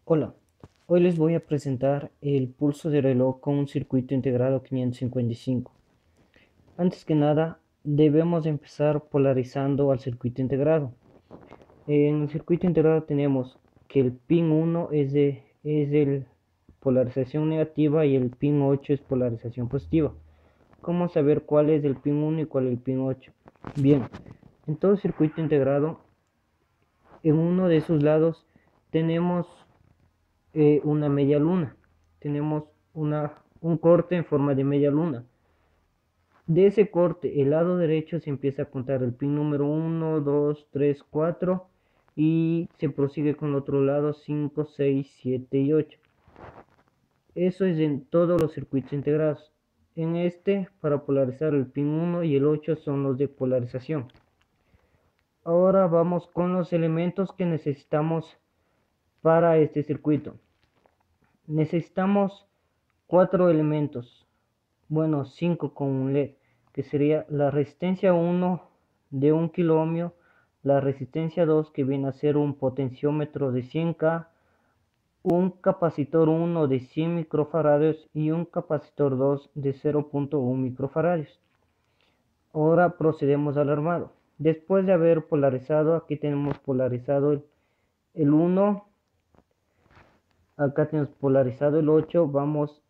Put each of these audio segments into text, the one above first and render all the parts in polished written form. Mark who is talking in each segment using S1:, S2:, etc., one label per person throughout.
S1: Hola, hoy les voy a presentar el pulso de reloj con un circuito integrado 555. Antes que nada, debemos empezar polarizando al circuito integrado. En el circuito integrado tenemos que el pin 1 es de polarización negativa y el pin 8 es polarización positiva. ¿Cómo saber cuál es el pin 1 y cuál es el pin 8? Bien, en todo circuito integrado, en uno de sus lados tenemos una media luna. Tenemos un corte en forma de media luna. De ese corte, el lado derecho se empieza a contar el pin número 1, 2, 3, 4 y se prosigue con el otro lado 5, 6, 7 y 8. Eso es en todos los circuitos integrados. En este, para polarizar el pin 1 y el 8 son los de polarización. Ahora vamos con los elementos que necesitamos para este circuito. Necesitamos 4 elementos, bueno, 5 con un LED, que sería la resistencia 1 de 1 kilo ohmio, la resistencia 2 que viene a ser un potenciómetro de 100K, un capacitor 1 de 100 microfaradios y un capacitor 2 de 0.1 microfaradios. Ahora procedemos al armado. Después de haber polarizado, aquí tenemos polarizado el 1, acá tenemos polarizado el 8, vamos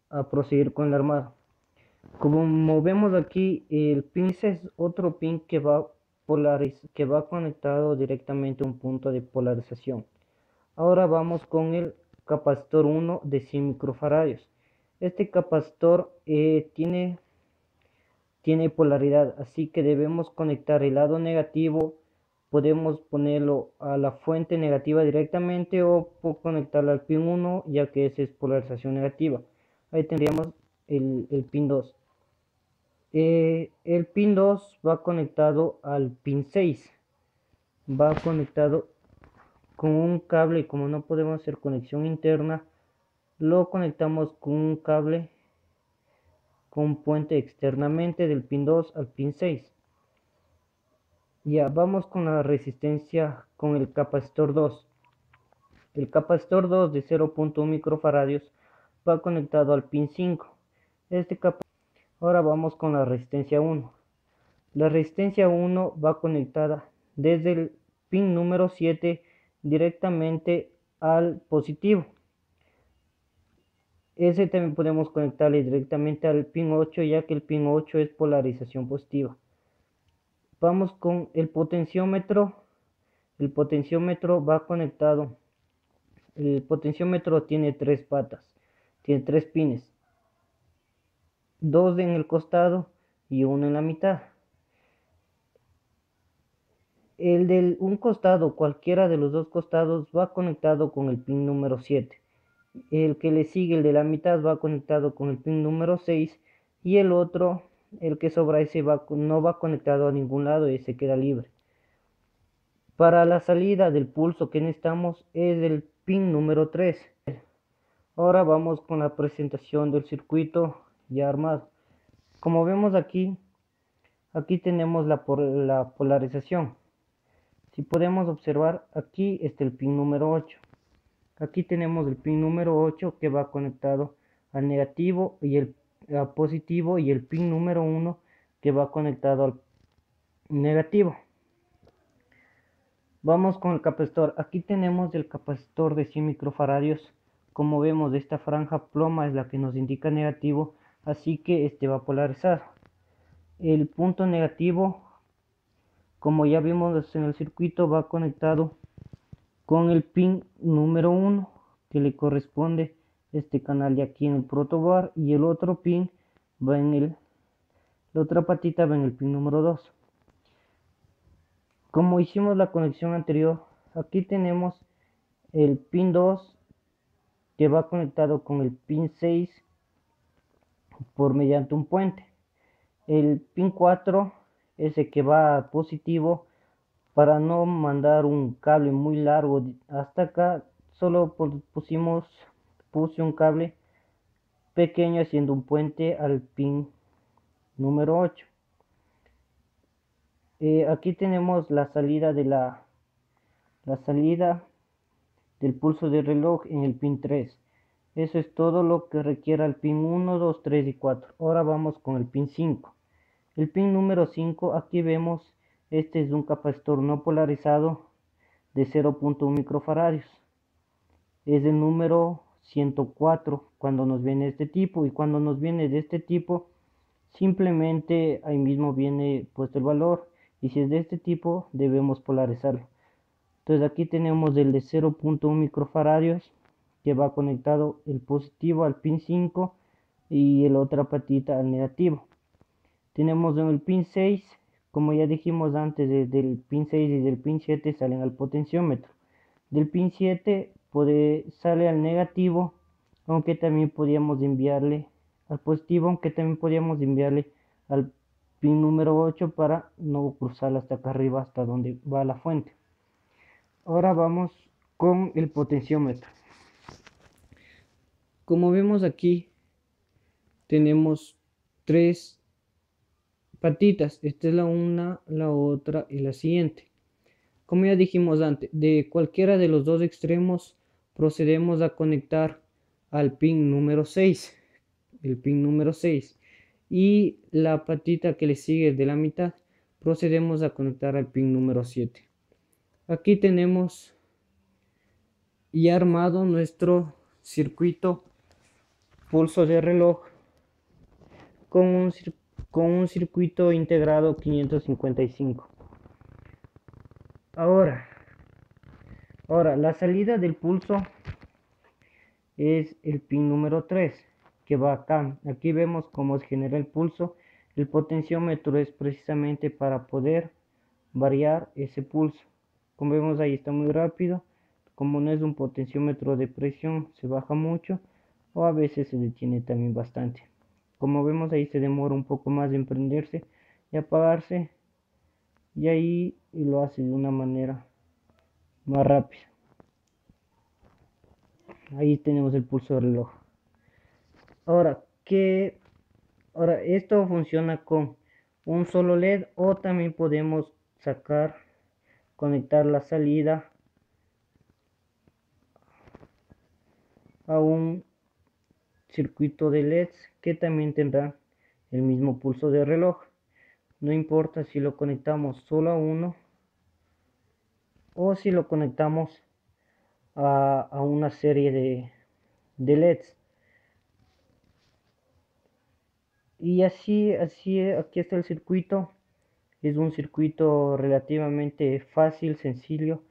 S1: a proseguir con el armado. Como vemos aquí, el pin es otro pin que va conectado directamente a un punto de polarización. Ahora vamos con el capacitor 1 de 100 microfaradios. Este capacitor tiene polaridad, así que debemos conectar el lado negativo. Podemos ponerlo a la fuente negativa directamente o conectarlo al pin 1, ya que esa es polarización negativa. Ahí tendríamos el pin 2. El pin 2 va conectado al pin 6. Va conectado con un cable. Como no podemos hacer conexión interna, lo conectamos con un cable con puente externamente del pin 2 al pin 6. Ya vamos con la resistencia con el capacitor 2. El capacitor 2 de 0.1 microfaradios va conectado al pin 5. Ahora vamos con la resistencia 1. La resistencia 1 va conectada desde el pin número 7 directamente al positivo. Ese también podemos conectarle directamente al pin 8, ya que el pin 8 es polarización positiva. Vamos con el potenciómetro. El potenciómetro va conectado. El potenciómetro tiene 3 patas. Tiene 3 pines. 2 en el costado y 1 en la mitad. El del un costado, cualquiera de los dos costados, va conectado con el pin número 7. El que le sigue, el de la mitad, va conectado con el pin número 6. Y el otro, el que sobra, ese no va conectado a ningún lado y se queda libre. Para la salida del pulso que necesitamos es el pin número 3. Ahora vamos con la presentación del circuito ya armado. Como vemos aquí tenemos la polarización. Si podemos observar, aquí está el pin número 8. Aquí tenemos el pin número 8 que va conectado al negativo y el positivo, y el pin número 1 que va conectado al negativo. Vamos con el capacitor. Aquí tenemos el capacitor de 100 microfaradios. Como vemos, esta franja ploma es la que nos indica negativo, así que este va polarizado. El punto negativo, como ya vimos en el circuito, va conectado con el pin número 1 que le corresponde este canal de aquí en el protoboard, y el otro pin va en la otra patita va en el pin número 2. Como hicimos la conexión anterior, aquí tenemos el pin 2 que va conectado con el pin 6 por mediante un puente. El pin 4 ese que va a positivo. Para no mandar un cable muy largo hasta acá, solo puse un cable pequeño haciendo un puente al pin número 8. Aquí tenemos la salida del pulso de reloj en el pin 3. Eso es todo lo que requiere el pin 1, 2, 3 y 4. Ahora vamos con el pin 5. El pin número 5, aquí vemos, este es un capacitor no polarizado de 0.1 microfaradios. Es el número 104 cuando nos viene este tipo, y cuando nos viene de este tipo simplemente ahí mismo viene puesto el valor, y si es de este tipo debemos polarizarlo. Entonces aquí tenemos el de 0.1 microfaradios que va conectado el positivo al pin 5 y la otra patita al negativo. Tenemos en el pin 6, como ya dijimos antes, desde el pin 6 y del pin 7 salen al potenciómetro. Del pin 7 sale al negativo, aunque también podíamos enviarle al positivo, aunque también podíamos enviarle al pin número 8 para no cruzar hasta acá arriba, hasta donde va la fuente. Ahora vamos con el potenciómetro. Como vemos aquí, tenemos tres patitas. Esta es la una, la otra y la siguiente. Como ya dijimos antes, de cualquiera de los dos extremos procedemos a conectar al pin número 6, el pin número 6, y la patita que le sigue de la mitad procedemos a conectar al pin número 7. Aquí tenemos ya armado nuestro circuito pulso de reloj con un circuito integrado 555. Ahora la salida del pulso es el pin número 3 que va acá. Aquí vemos cómo se genera el pulso. El potenciómetro es precisamente para poder variar ese pulso. Como vemos ahí está muy rápido. Como no es un potenciómetro de presión, se baja mucho o a veces se detiene también bastante. Como vemos ahí se demora un poco más en prenderse y apagarse, y ahí lo hace de una manera más rápida. Ahí tenemos el pulso del reloj. Ahora esto funciona con un solo LED, o también podemos conectar la salida a un circuito de LEDs que también tendrá el mismo pulso de reloj. No importa si lo conectamos solo a uno o si lo conectamos a una serie de LEDs. Y así aquí está el circuito. Es un circuito relativamente fácil, sencillo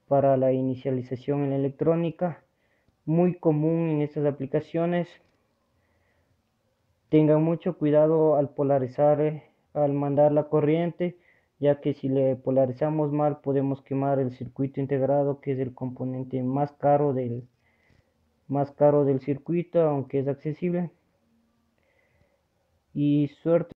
S1: para la inicialización en la electrónica, muy común en estas aplicaciones. Tengan mucho cuidado al polarizar, al mandar la corriente, ya que si le polarizamos mal podemos quemar el circuito integrado, que es el componente más caro del circuito, aunque es accesible. Y suerte.